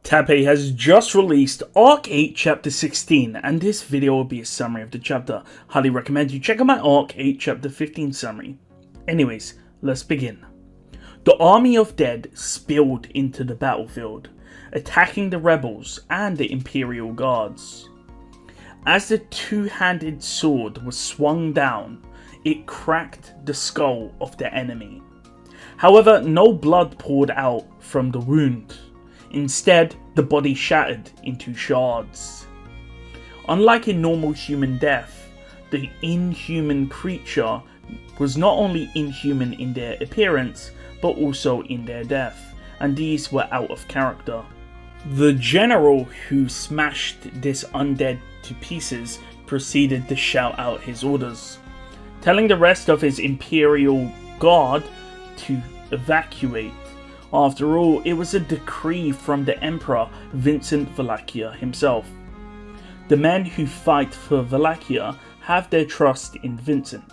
Tappei has just released Arc 8 Chapter 16, and this video will be a summary of the chapter. Highly recommend you check out my Arc 8 Chapter 15 summary. Anyways, let's begin. The army of dead spilled into the battlefield, attacking the rebels and the Imperial Guards. As the two-handed sword was swung down, it cracked the skull of the enemy. However, no blood poured out from the wound. Instead, the body shattered into shards. Unlike a normal human death, the inhuman creature was not only inhuman in their appearance, but also in their death, and these were out of character. The general who smashed this undead to pieces proceeded to shout out his orders, telling the rest of his Imperial Guard to evacuate. After all, it was a decree from the Emperor Vincent Wallachia himself. The men who fight for Wallachia have their trust in Vincent.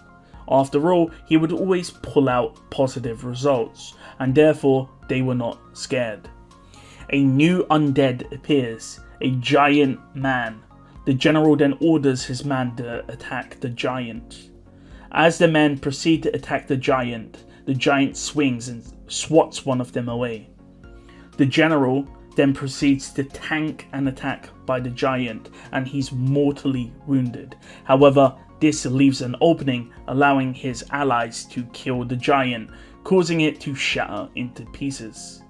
After all, he would always pull out positive results, and therefore they were not scared. A new undead appears, a giant man. The general then orders his man to attack the giant. As the men proceed to attack the giant swings and swats one of them away. The general then proceeds to tank an attack by the giant, and he's mortally wounded. However, this leaves an opening, allowing his allies to kill the giant, causing it to shatter into pieces.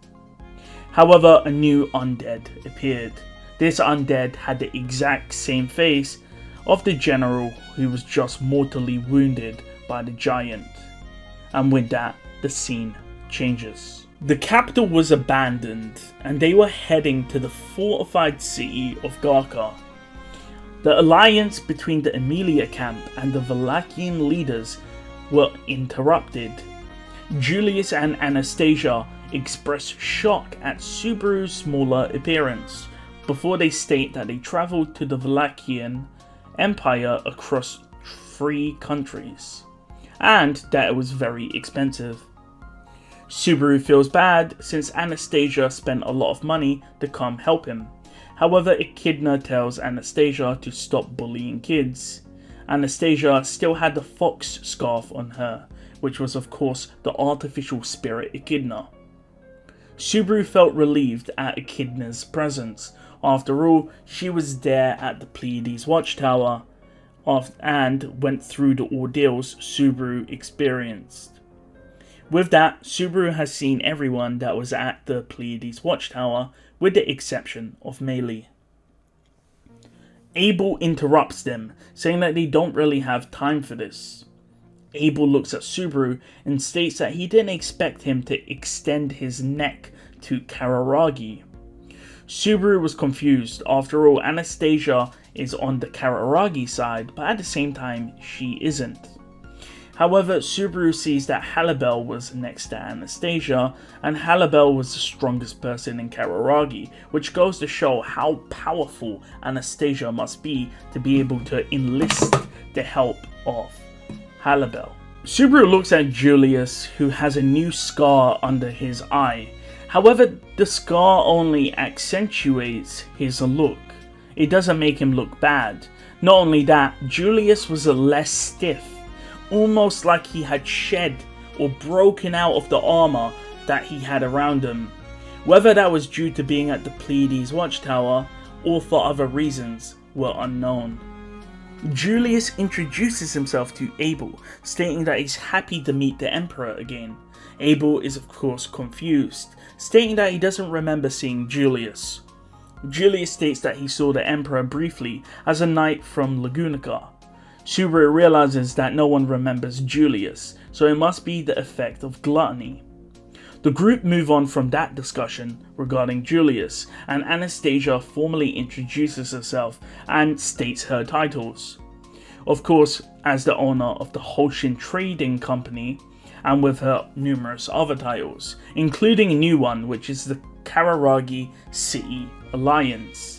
However, a new undead appeared. This undead had the exact same face of the general who was just mortally wounded by the giant. And with that, the scene changes. The capital was abandoned, and they were heading to the fortified city of Garka. The alliance between the Emilia camp and the Wallachian leaders were interrupted. Julius and Anastasia express shock at Subaru's smaller appearance, before they state that they travelled to the Wallachian Empire across 3 countries, and that it was very expensive. Subaru feels bad since Anastasia spent a lot of money to come help him. However, Echidna tells Anastasia to stop bullying kids. Anastasia still had the fox scarf on her, which was of course the artificial spirit Echidna. Subaru felt relieved at Echidna's presence. After all, she was there at the Pleiades watchtower and went through the ordeals Subaru experienced. With that, Subaru has seen everyone that was at the Pleiades watchtower, with the exception of Meili. Abel interrupts them, saying that they don't really have time for this. Abel looks at Subaru and states that he didn't expect him to extend his neck to Kararagi. Subaru was confused. After all, Anastasia is on the Kararagi side, but at the same time, she isn't. However, Subaru sees that Halibel was next to Anastasia, and Halibel was the strongest person in Kararagi, which goes to show how powerful Anastasia must be to be able to enlist the help of Halibel. Subaru looks at Julius, who has a new scar under his eye. However, the scar only accentuates his look. It doesn't make him look bad. Not only that, Julius was less stiff, almost like he had shed or broken out of the armor that he had around him. Whether that was due to being at the Pleiades watchtower or for other reasons were unknown. Julius introduces himself to Abel, stating that he's happy to meet the Emperor again. Abel is of course confused, stating that he doesn't remember seeing Julius. Julius states that he saw the Emperor briefly as a knight from Lagunica. Subaru realizes that no one remembers Julius, so it must be the effect of gluttony. The group move on from that discussion regarding Julius, and Anastasia formally introduces herself and states her titles. Of course, as the owner of the Hoshin Trading Company, and with her numerous other titles, including a new one which is the Kararagi City Alliance.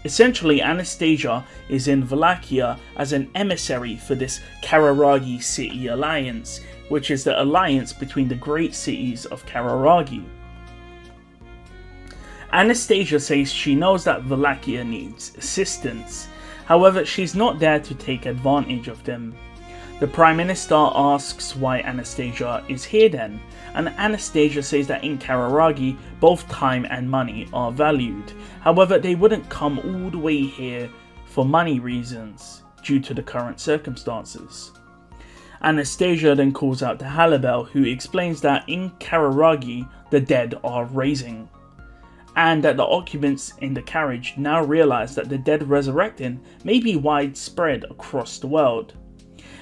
Essentially, Anastasia is in Wallachia as an emissary for this Kararagi City Alliance, which is the alliance between the great cities of Kararagi. Anastasia says she knows that Wallachia needs assistance, however she's not there to take advantage of them. The Prime Minister asks why Anastasia is here then, and Anastasia says that in Kararagi both time and money are valued, however they wouldn't come all the way here for money reasons due to the current circumstances. Anastasia then calls out to Halibel, who explains that in Kararagi the dead are raising, and that the occupants in the carriage now realize that the dead resurrecting may be widespread across the world.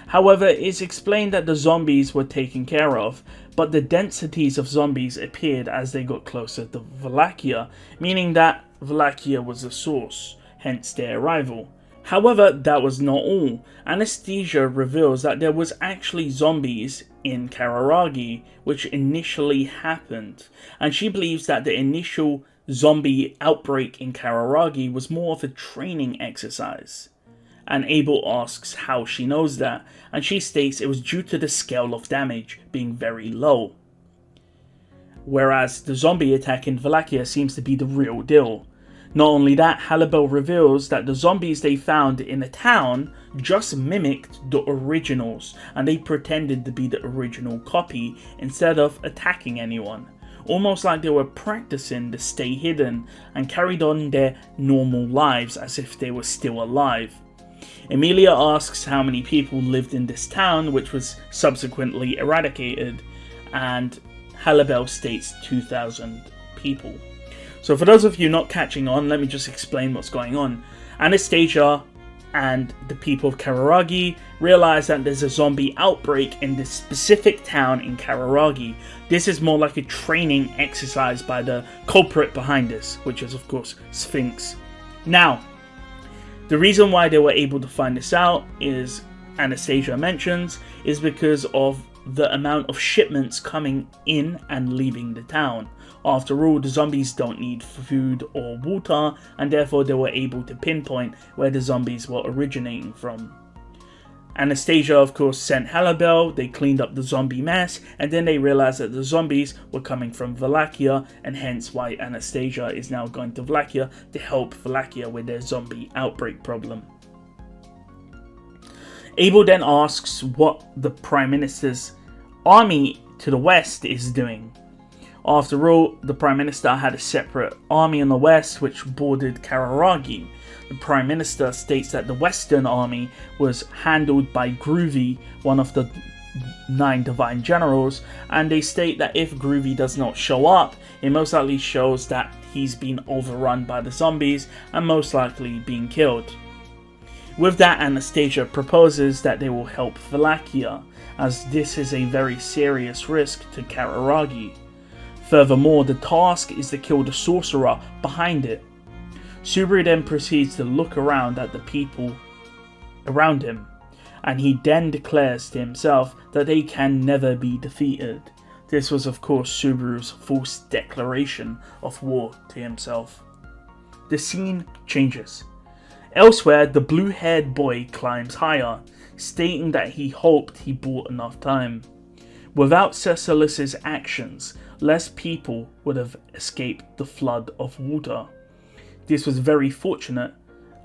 However, it's explained that the zombies were taken care of, but the densities of zombies appeared as they got closer to Wallachia, meaning that Wallachia was the source, hence their arrival. However, that was not all. Anastasia reveals that there was actually zombies in Kararagi, which initially happened, and she believes that the initial zombie outbreak in Kararagi was more of a training exercise. And Abel asks how she knows that, and she states it was due to the scale of damage being very low. Whereas the zombie attack in Wallachia seems to be the real deal. Not only that, Halibel reveals that the zombies they found in the town just mimicked the originals, and they pretended to be the original copy instead of attacking anyone. Almost like they were practicing to stay hidden and carried on their normal lives as if they were still alive. Emilia asks how many people lived in this town, which was subsequently eradicated, and Halibel states 2,000 people. So for those of you not catching on, let me just explain what's going on. Anastasia and the people of Kararagi realize that there's a zombie outbreak in this specific town in Kararagi. This is more like a training exercise by the culprit behind this, which is of course Sphinx. Now, the reason why they were able to find this out, is Anastasia mentions, is because of the amount of shipments coming in and leaving the town. After all, the zombies don't need food or water, and therefore they were able to pinpoint where the zombies were originating from. Anastasia of course sent Halibel, they cleaned up the zombie mess, and then they realized that the zombies were coming from Wallachia, and hence why Anastasia is now going to Wallachia to help Wallachia with their zombie outbreak problem. Abel then asks what the Prime Minister's army to the west is doing. After all, the Prime Minister had a separate army in the west which bordered Kararagi. The Prime Minister states that the Western army was handled by Groovy, one of the 9 divine generals, and they state that if Groovy does not show up, it most likely shows that he's been overrun by the zombies and most likely being killed. With that, Anastasia proposes that they will help Wallachia, as this is a very serious risk to Kararagi. Furthermore, the task is to kill the sorcerer behind it. Subaru then proceeds to look around at the people around him, and he then declares to himself that they can never be defeated. This was of course Subaru's false declaration of war to himself. The scene changes. Elsewhere, the blue-haired boy climbs higher, stating that he hoped he bought enough time. Without Cecilus's actions, less people would have escaped the flood of water. This was very fortunate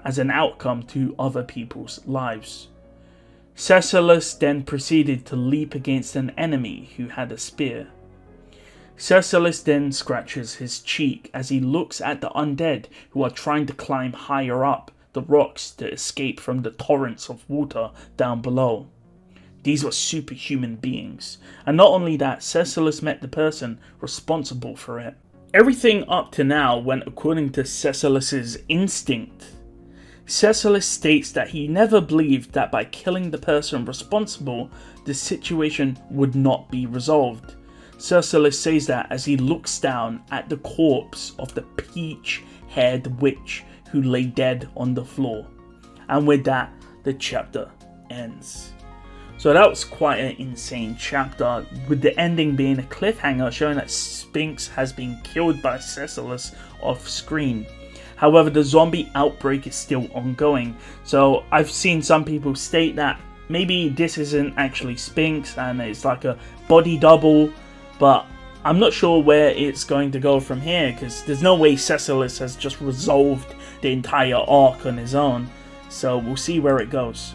as an outcome to other people's lives. Cecilus then proceeded to leap against an enemy who had a spear. Cecilus then scratches his cheek as he looks at the undead who are trying to climb higher up the rocks to escape from the torrents of water down below. These were superhuman beings, and not only that, Cecilus met the person responsible for it. Everything up to now went according to Cecilus's instinct. Cecilus states that he never believed that by killing the person responsible, the situation would not be resolved. Cecilus says that as he looks down at the corpse of the peach-haired witch who lay dead on the floor. And with that, the chapter ends. So that was quite an insane chapter, with the ending being a cliffhanger showing that Sphinx has been killed by Cecilus off screen. However, the zombie outbreak is still ongoing, so I've seen some people state that maybe this isn't actually Sphinx and it's like a body double, but I'm not sure where it's going to go from here, because there's no way Cecilis has just resolved the entire arc on his own. So we'll see where it goes.